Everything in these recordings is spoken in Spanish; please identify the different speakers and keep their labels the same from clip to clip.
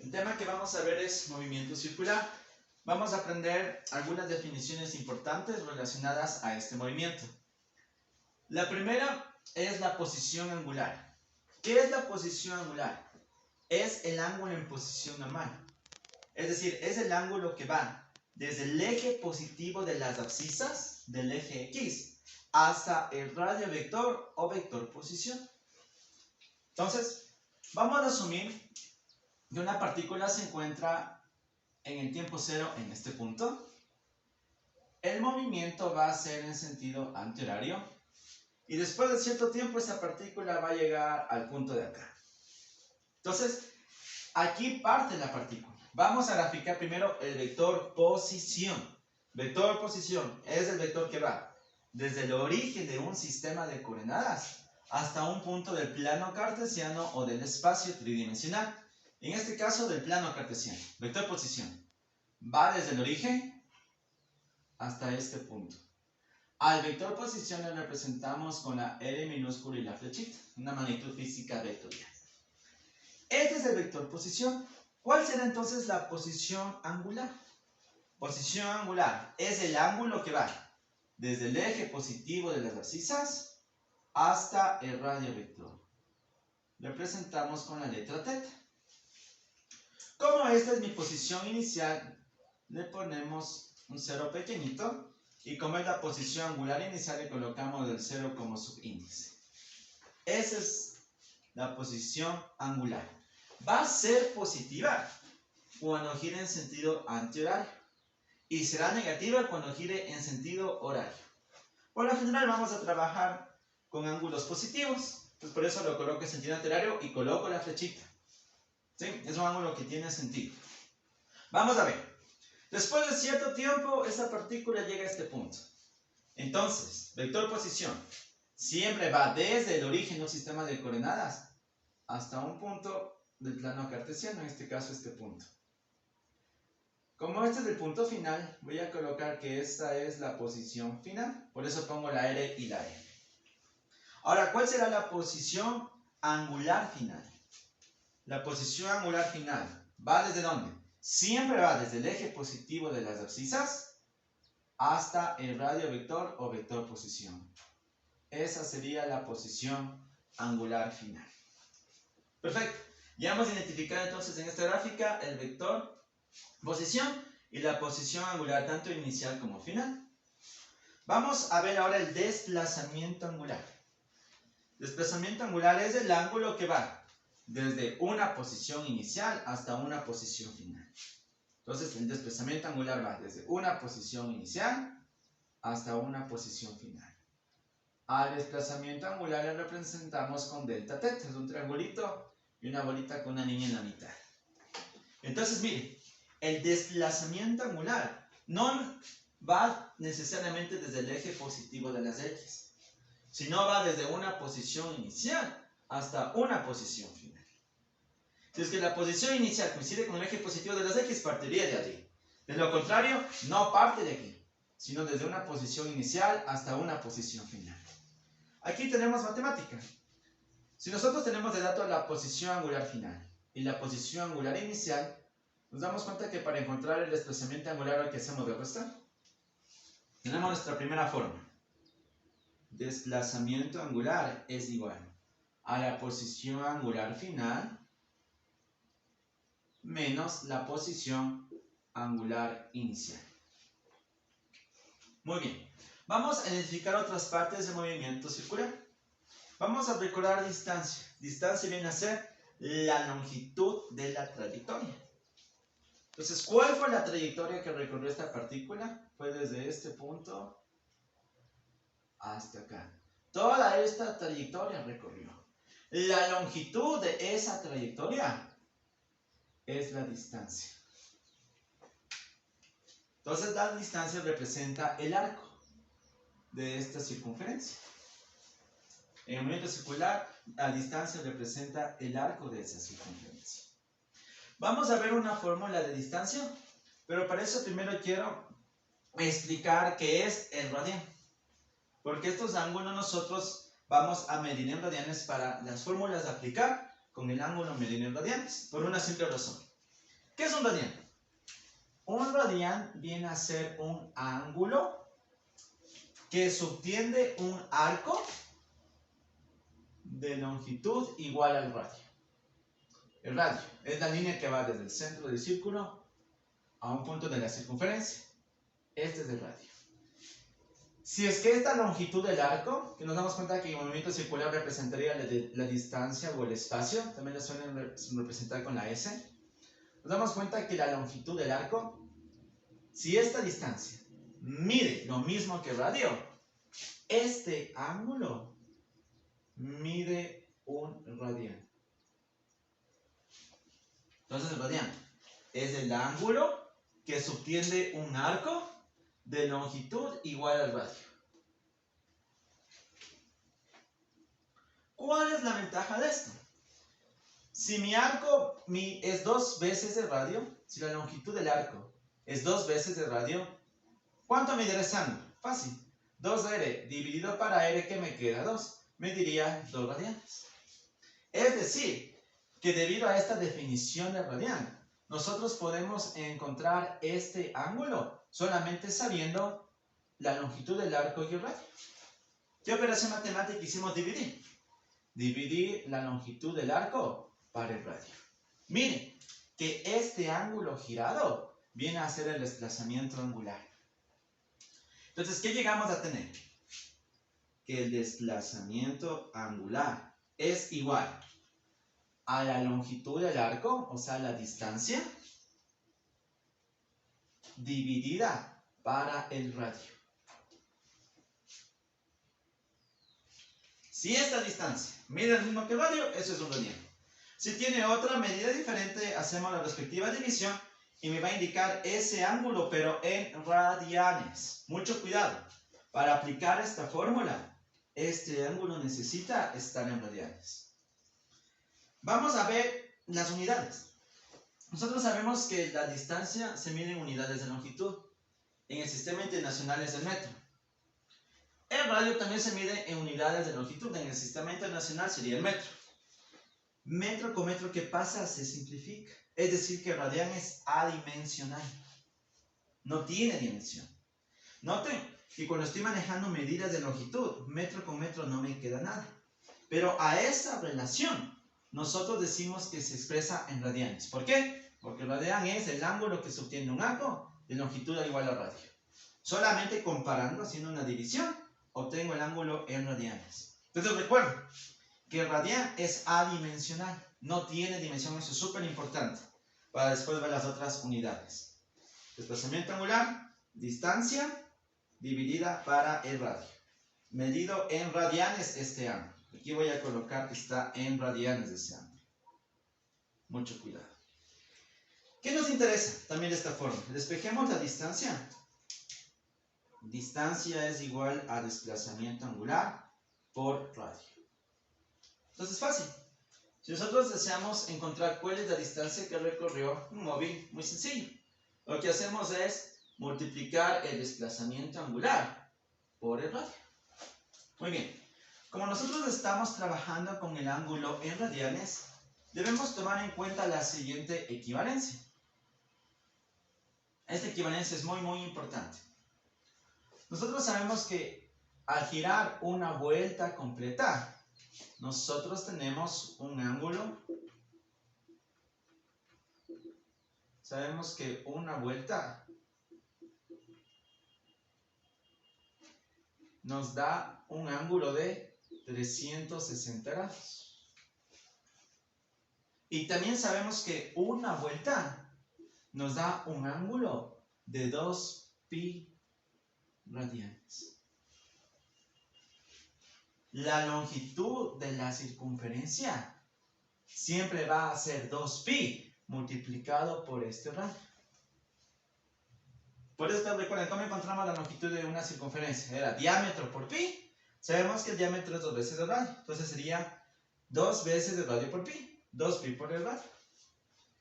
Speaker 1: El tema que vamos a ver es movimiento circular. Vamos a aprender algunas definiciones importantes relacionadas a este movimiento. La primera es la posición angular. ¿Qué es la posición angular? Es el ángulo en posición normal. Es decir, es el ángulo que va desde el eje positivo de las abscisas del eje X hasta el radio vector o vector posición. Entonces, vamos a asumir que una partícula se encuentra en el tiempo cero en este punto. El movimiento va a ser en sentido antihorario y después de cierto tiempo esa partícula va a llegar al punto de acá. Entonces, aquí parte la partícula. Vamos a graficar primero el vector posición. Vector posición es el vector que va desde el origen de un sistema de coordenadas hasta un punto del plano cartesiano o del espacio tridimensional. En este caso del plano cartesiano. Vector posición va desde el origen hasta este punto. Al vector posición lo representamos con la R minúscula y la flechita, una magnitud física vectorial. Este es el vector posición. ¿Cuál será entonces la posición angular? Posición angular es el ángulo que va desde el eje positivo de las abscisas hasta el radio vector. Representamos con la letra θ. Como esta es mi posición inicial, le ponemos un cero pequeñito. Y como es la posición angular inicial, le colocamos el cero como subíndice. Esa es la posición angular. Va a ser positiva cuando gire en sentido antihorario. Y será negativa cuando gire en sentido horario. Por lo general vamos a trabajar con ángulos positivos. Entonces por eso lo coloco en sentido antihorario y coloco la flechita. ¿Sí? Es un ángulo que tiene sentido. Vamos a ver. Después de cierto tiempo, esta partícula llega a este punto. Entonces, vector posición siempre va desde el origen de un sistema de coordenadas hasta un punto del plano cartesiano, en este caso este punto. Como este es el punto final, voy a colocar que esta es la posición final. Por eso pongo la R y la E. Ahora, ¿cuál será la posición angular final? La posición angular final va desde ¿dónde? Siempre va desde el eje positivo de las abscisas hasta el radio vector o vector posición. Esa sería la posición angular final. Perfecto. Ya hemos identificado entonces en esta gráfica el vector posición y la posición angular tanto inicial como final. Vamos a ver ahora el desplazamiento angular. Desplazamiento angular es el ángulo que va desde una posición inicial hasta una posición final. Entonces, el desplazamiento angular va desde una posición inicial hasta una posición final. Al desplazamiento angular lo representamos con delta θ. Es un triangulito y una bolita con una línea en la mitad. Entonces, mire, el desplazamiento angular no va necesariamente desde el eje positivo de las X, sino va desde una posición inicial hasta una posición final. Si es que la posición inicial coincide con el eje positivo de las X, partiría de allí. De lo contrario, no parte de aquí, sino desde una posición inicial hasta una posición final. Aquí tenemos matemática. Si nosotros tenemos de dato la posición angular final y la posición angular inicial, nos damos cuenta que para encontrar el desplazamiento angular, ¿qué hacemos de restar? Tenemos nuestra primera forma. Desplazamiento angular es igual a la posición angular final menos la posición angular inicial. Muy bien. Vamos a identificar otras partes del movimiento circular. Vamos a recordar distancia. Distancia viene a ser la longitud de la trayectoria. Entonces, ¿cuál fue la trayectoria que recorrió esta partícula? Fue desde este punto hasta acá. Toda esta trayectoria recorrió. La longitud de esa trayectoria es la distancia. Entonces la distancia representa el arco de esta circunferencia. En el movimiento circular, la distancia representa el arco de esa circunferencia. Vamos a ver una fórmula de distancia, pero para eso primero quiero explicar qué es el radián. Porque estos ángulos nosotros vamos a medir en radianes para las fórmulas de aplicar con el ángulo medir en radianes, por una simple razón. ¿Qué es un radián? Un radián viene a ser un ángulo que subtiende un arco de longitud igual al radio. El radio es la línea que va desde el centro del círculo a un punto de la circunferencia. Este es el radio. Si es que esta longitud del arco, que nos damos cuenta que el movimiento circular representaría la distancia o el espacio, también lo suelen representar con la S, nos damos cuenta que la longitud del arco, si esta distancia mide lo mismo que el radio, este ángulo mide un radián. Entonces el radián es el ángulo que subtiende un arco de longitud igual al radio. ¿Cuál es la ventaja de esto? Si mi arco es 2 veces el radio, si la longitud del arco es 2 veces el radio, ¿cuánto medirá ese ángulo? Fácil. 2r dividido para r, que me queda 2. Mediría 2 radianes. Es decir, que debido a esta definición de radián, nosotros podemos encontrar este ángulo solamente sabiendo la longitud del arco y el radio. ¿Qué operación matemática hicimos dividir? Dividir la longitud del arco para el radio. Miren que este ángulo girado viene a ser el desplazamiento angular. Entonces, ¿qué llegamos a tener? Que el desplazamiento angular es igual a la longitud del arco, o sea, la distancia, dividida para el radio. Si esta distancia mide el mismo que el radio, eso es un radián. Si tiene otra medida diferente, hacemos la respectiva división y me va a indicar ese ángulo, pero en radianes. Mucho cuidado. Para aplicar esta fórmula, este ángulo necesita estar en radianes. Vamos a ver las unidades. Nosotros sabemos que la distancia se mide en unidades de longitud. En el sistema internacional es el metro. El radio también se mide en unidades de longitud. En el sistema internacional sería el metro. Metro con metro, ¿qué pasa? Se simplifica. Es decir, que el radián es adimensional. No tiene dimensión. Noten que cuando estoy manejando medidas de longitud, metro con metro no me queda nada. Pero a esa relación, nosotros decimos que se expresa en radianes. ¿Por qué? Porque el radián es el ángulo que subtiende un arco de longitud igual al radio. Solamente comparando, haciendo una división, obtengo el ángulo en radianes. Entonces recuerden que el radián es adimensional. No tiene dimensión, eso es súper importante. Para después ver las otras unidades. Desplazamiento angular, distancia, dividida para el radio. Medido en radianes este ángulo. Aquí voy a colocar que está en radianes ese ángulo. Mucho cuidado. ¿Qué nos interesa también de esta forma? Despejemos la distancia. Distancia es igual a desplazamiento angular por radio. Entonces es fácil. Si nosotros deseamos encontrar cuál es la distancia que recorrió un móvil, muy sencillo. Lo que hacemos es multiplicar el desplazamiento angular por el radio. Muy bien. Como nosotros estamos trabajando con el ángulo en radianes, debemos tomar en cuenta la siguiente equivalencia. Esta equivalencia es muy importante. Nosotros sabemos que al girar una vuelta completa, nosotros tenemos un ángulo. Sabemos que una vuelta nos da un ángulo de 360 grados. Y también sabemos que una vuelta nos da un ángulo de 2π radianes. La longitud de la circunferencia siempre va a ser 2π multiplicado por este radio. Por eso recuerden cómo encontramos la longitud de una circunferencia. Era diámetro por pi. Sabemos que el diámetro es 2 veces el radio. Entonces sería 2 veces el radio por pi. 2π por el radio.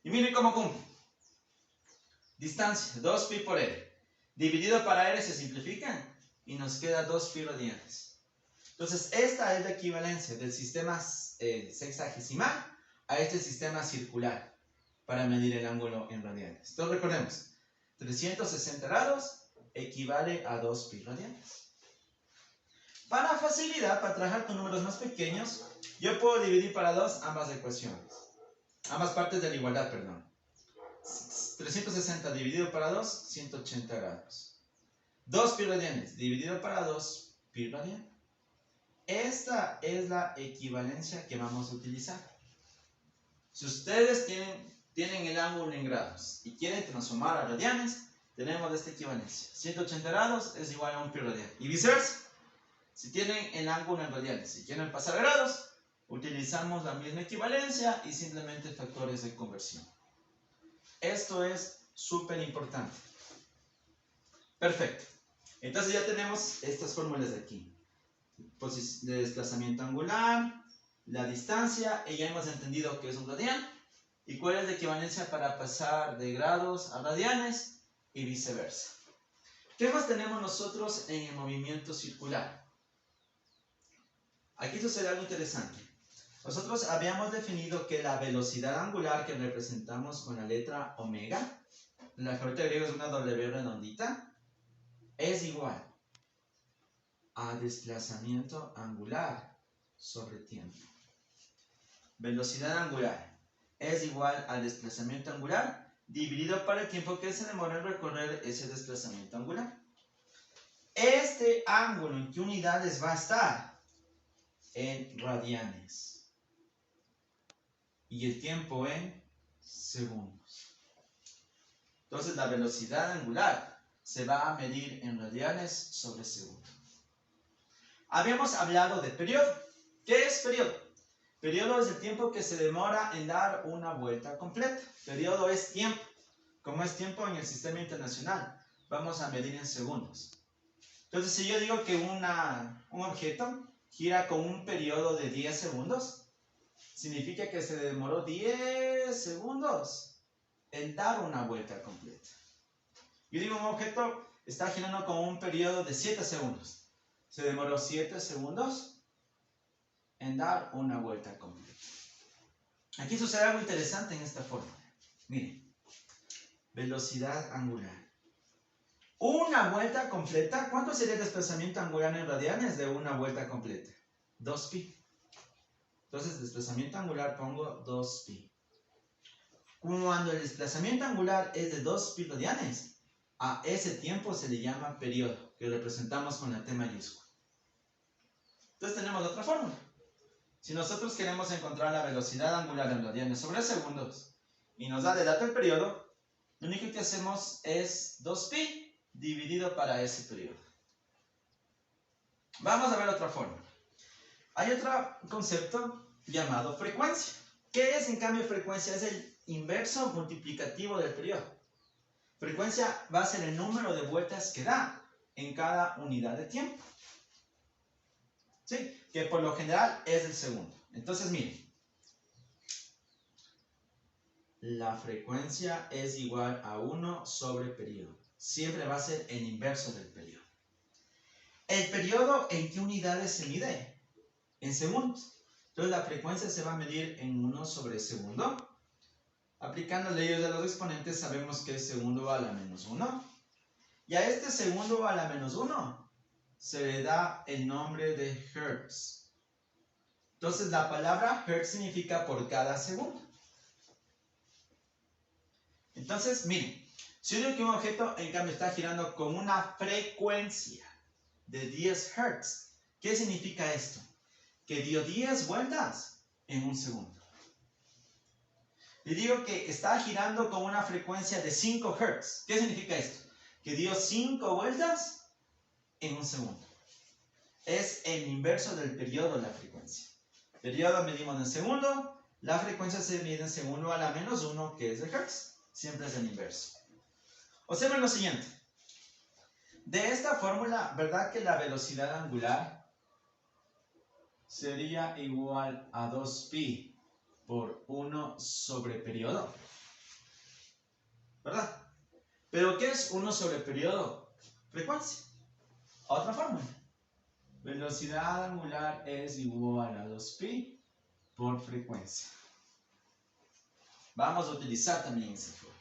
Speaker 1: Y miren cómo cumple. Distancia, 2π por r. Dividido para r se simplifica y nos queda 2π radianes. Entonces esta es la equivalencia del sistema sexagesimal a este sistema circular. para medir el ángulo en radianes. Entonces recordemos, 360 grados equivale a 2 pi radianes. Para facilidad, para trabajar con números más pequeños, yo puedo dividir para 2 ambas ecuaciones. Ambas partes de la igualdad, perdón. 360 dividido para 2, 180 grados. 2 pi radianes dividido para 2 pi radianes. Esta es la equivalencia que vamos a utilizar. Si ustedes tienen el ángulo en grados y quieren transformar a radianes, tenemos esta equivalencia. 180 grados es igual a 1 pi radian. Y viceversa. Si tienen el ángulo en radianes y quieren pasar a grados, utilizamos la misma equivalencia y simplemente factores de conversión. Esto es súper importante. Perfecto. Entonces ya tenemos estas fórmulas de aquí. De desplazamiento angular, la distancia, y ya hemos entendido que es un radian. ¿Y cuál es la equivalencia para pasar de grados a radianes? Y viceversa. ¿Qué más tenemos nosotros en el movimiento circular? Aquí sucede algo interesante. Nosotros habíamos definido que la velocidad angular que representamos con la letra omega, el alfabeto griego es una W redondita, es igual a desplazamiento angular sobre tiempo. Velocidad angular es igual al desplazamiento angular dividido por el tiempo que se demora en recorrer ese desplazamiento angular. Este ángulo, ¿en qué unidades va a estar? En radianes. Y el tiempo en segundos. Entonces la velocidad angular se va a medir en radianes sobre segundo. Habíamos hablado de periodo. ¿Qué es periodo? Periodo es el tiempo que se demora en dar una vuelta completa. Periodo es tiempo. Como es tiempo en el sistema internacional, vamos a medir en segundos. Entonces, si yo digo que un objeto gira con un periodo de 10 segundos, significa que se demoró 10 segundos en dar una vuelta completa. Yo digo un objeto está girando con un periodo de 7 segundos. Se demoró 7 segundos en dar una vuelta completa. Aquí sucede algo interesante en esta fórmula. Miren, velocidad angular. Una vuelta completa, ¿cuánto sería el desplazamiento angular en radianes de una vuelta completa? 2pi. Entonces, desplazamiento angular pongo 2pi. Cuando el desplazamiento angular es de 2pi radianes, a ese tiempo se le llama periodo, que representamos con la T mayúscula. Entonces tenemos otra fórmula. Si nosotros queremos encontrar la velocidad angular en radianes sobre segundos y nos da de dato el periodo, lo único que hacemos es 2pi dividido para ese periodo. Vamos a ver otra fórmula. Hay otro concepto llamado frecuencia. ¿Qué es en cambio frecuencia? Es el inverso multiplicativo del periodo. Frecuencia va a ser el número de vueltas que da en cada unidad de tiempo. ¿Sí? Que por lo general es el segundo. Entonces, miren. La frecuencia es igual a 1 sobre periodo. Siempre va a ser el inverso del periodo. ¿El periodo en qué unidades se mide? En segundos. Entonces la frecuencia se va a medir en 1 sobre segundo. Aplicando leyes de los exponentes sabemos que el segundo va a la menos 1. Y a este segundo a la menos 1 se le da el nombre de hertz. Entonces la palabra hertz significa por cada segundo. Entonces, miren, si yo digo que un objeto en cambio está girando con una frecuencia de 10 hertz, ¿qué significa esto? Que dio 10 vueltas en un segundo. Le digo que está girando con una frecuencia de 5 hertz. ¿Qué significa esto? Que dio 5 vueltas en un segundo. Es el inverso del periodo de la frecuencia. Periodo medimos en segundo, la frecuencia se mide en segundo a la menos 1, que es de hertz. Siempre es el inverso. Observen lo siguiente. De esta fórmula, ¿verdad que la velocidad angular sería igual a 2pi por 1 sobre periodo? ¿Verdad? ¿Pero qué es 1 sobre periodo? Frecuencia. Otra fórmula. Velocidad angular es igual a 2pi por frecuencia. Vamos a utilizar también esa forma.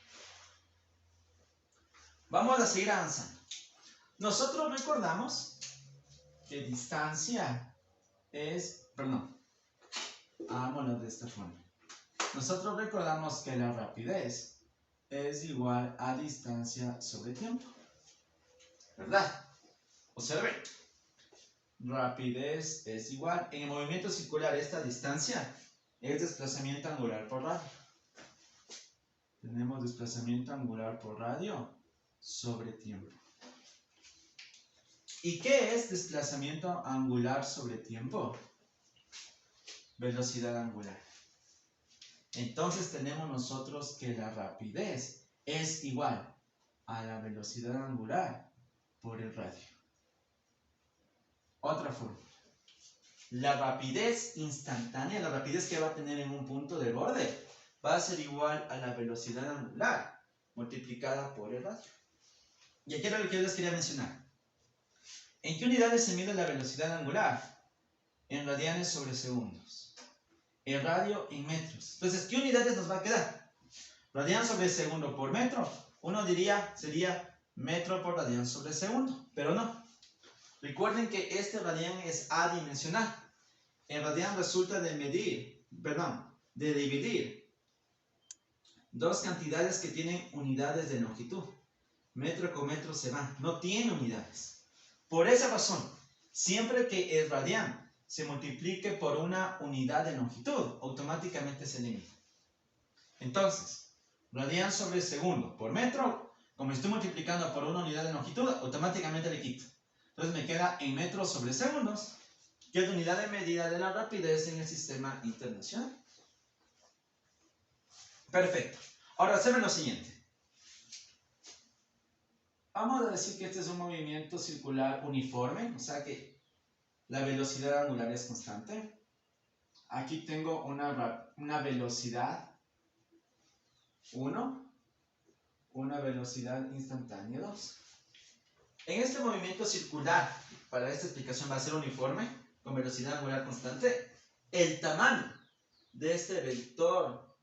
Speaker 1: Vamos a seguir avanzando. Nosotros recordamos que distancia es, hagámoslo de esta forma. Nosotros recordamos que la rapidez es igual a distancia sobre tiempo, ¿verdad? Observen. Rapidez es igual. En el movimiento circular, esta distancia es desplazamiento angular por radio. Tenemos desplazamiento angular por radio sobre tiempo. ¿Y qué es desplazamiento angular sobre tiempo? Velocidad angular. Entonces tenemos nosotros que la rapidez es igual a la velocidad angular por el radio. Otra fórmula. La rapidez instantánea, la rapidez que va a tener en un punto de borde, va a ser igual a la velocidad angular multiplicada por el radio. Y aquí era lo que yo les quería mencionar. ¿En qué unidades se mide la velocidad angular? En radianes sobre segundos. El radio en metros. Entonces, ¿qué unidades nos va a quedar? Radian sobre segundo por metro. Uno diría, sería metro por radian sobre segundo, pero no. Recuerden que este radian es adimensional. El radian resulta de dividir dos cantidades que tienen unidades de longitud. Metro con metro se van, no tiene unidades. Por esa razón, siempre que el radian se multiplique por una unidad de longitud, automáticamente se elimina. Entonces, radian sobre segundo por metro, como estoy multiplicando por una unidad de longitud, automáticamente le quito. Entonces me queda en metros sobre segundos, que es la unidad de medida de la rapidez en el sistema internacional. Perfecto. Ahora, observen lo siguiente. Vamos a decir que este es un movimiento circular uniforme, o sea que la velocidad angular es constante. Aquí tengo una velocidad 1, una velocidad instantánea 2. En este movimiento circular, para esta explicación va a ser uniforme, con velocidad angular constante, el tamaño de este vector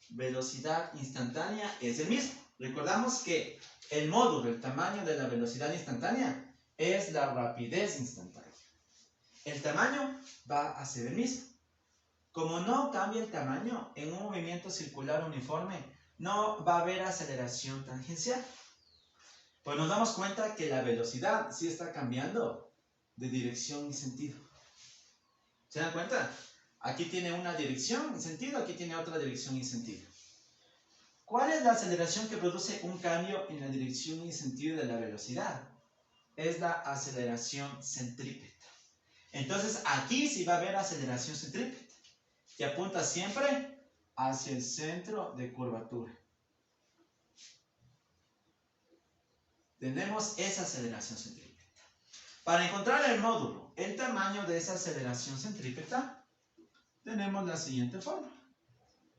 Speaker 1: velocidad instantánea es el mismo. Recordamos que el módulo, el tamaño de la velocidad instantánea, es la rapidez instantánea. El tamaño va a ser el mismo. Como no cambia el tamaño, en un movimiento circular uniforme no va a haber aceleración tangencial. Pues nos damos cuenta que la velocidad sí está cambiando de dirección y sentido. ¿Se dan cuenta? Aquí tiene una dirección y sentido, aquí tiene otra dirección y sentido. ¿Cuál es la aceleración que produce un cambio en la dirección y sentido de la velocidad? Es la aceleración centrípeta. Entonces aquí sí va a haber aceleración centrípeta, que apunta siempre hacia el centro de curvatura. Tenemos esa aceleración centrípeta. Para encontrar el módulo, el tamaño de esa aceleración centrípeta, tenemos la siguiente fórmula.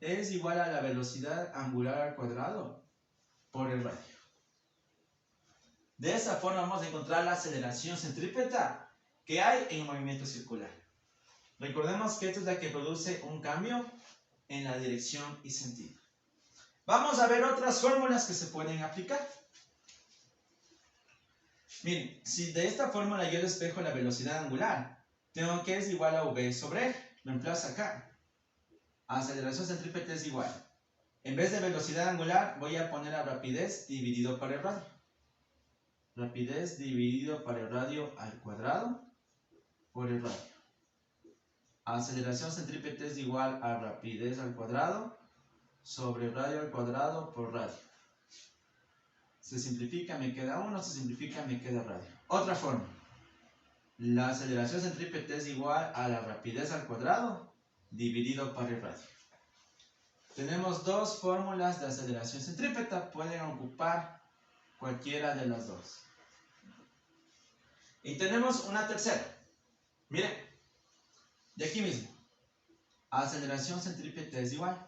Speaker 1: Es igual a la velocidad angular al cuadrado por el radio. De esa forma vamos a encontrar la aceleración centrípeta que hay en el movimiento circular. Recordemos que esta es la que produce un cambio en la dirección y sentido. Vamos a ver otras fórmulas que se pueden aplicar. Miren, si de esta fórmula yo despejo la velocidad angular, tengo que es igual a v sobre r. Reemplazo acá. Aceleración centrípeta es igual. En vez de velocidad angular, voy a poner a rapidez dividido por el radio. Rapidez dividido por el radio al cuadrado por el radio. Aceleración centrípeta es igual a rapidez al cuadrado sobre radio al cuadrado por radio. Se simplifica, me queda 1, se simplifica, me queda radio. Otra forma. La aceleración centrípeta es igual a la rapidez al cuadrado dividido por el radio. Tenemos dos fórmulas de aceleración centrípeta, pueden ocupar cualquiera de las dos. Y tenemos una tercera. Miren, de aquí mismo. Aceleración centrípeta es igual.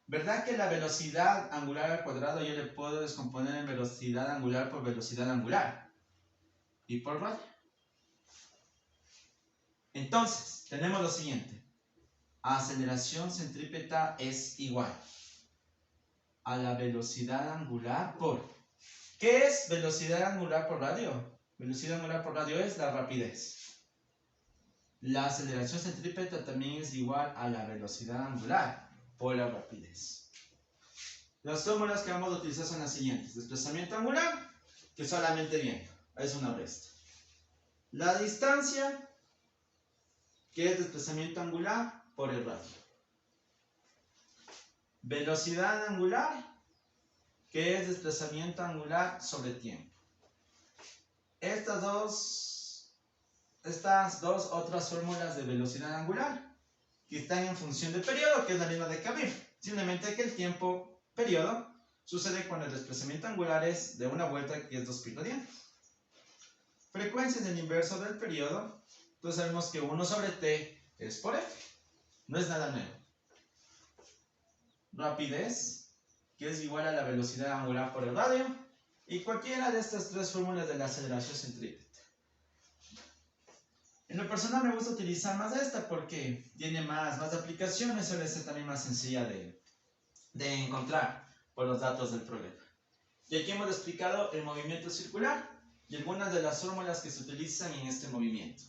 Speaker 1: ¿Verdad que la velocidad angular al cuadrado yo le puedo descomponer en velocidad angular por velocidad angular? Y por radio. Entonces, tenemos lo siguiente. Aceleración centrípeta es igual. a la velocidad angular por... ¿Qué es velocidad angular por radio? Velocidad angular por radio es la rapidez. La aceleración centrípeta también es igual a la velocidad angular por la rapidez. Las fórmulas que vamos a utilizar son las siguientes. Desplazamiento angular, que solamente viento, es una resta. La distancia, que es desplazamiento angular por el radio. Velocidad angular, que es desplazamiento angular sobre tiempo. Estas dos otras fórmulas de velocidad angular, que están en función de periodo, que es la misma de Cabir. Simplemente que el tiempo periodo sucede cuando el desplazamiento angular es de una vuelta, que es 2 pi radianes. Frecuencia en el inverso del periodo, entonces sabemos que 1 sobre t es por f. No es nada nuevo. Rapidez, que es igual a la velocidad angular por el radio, y cualquiera de estas tres fórmulas de la aceleración centrípeta. En lo personal me gusta utilizar más esta porque tiene más aplicaciones, suele ser también más sencilla de encontrar por los datos del problema. Y aquí hemos explicado el movimiento circular y algunas de las fórmulas que se utilizan en este movimiento.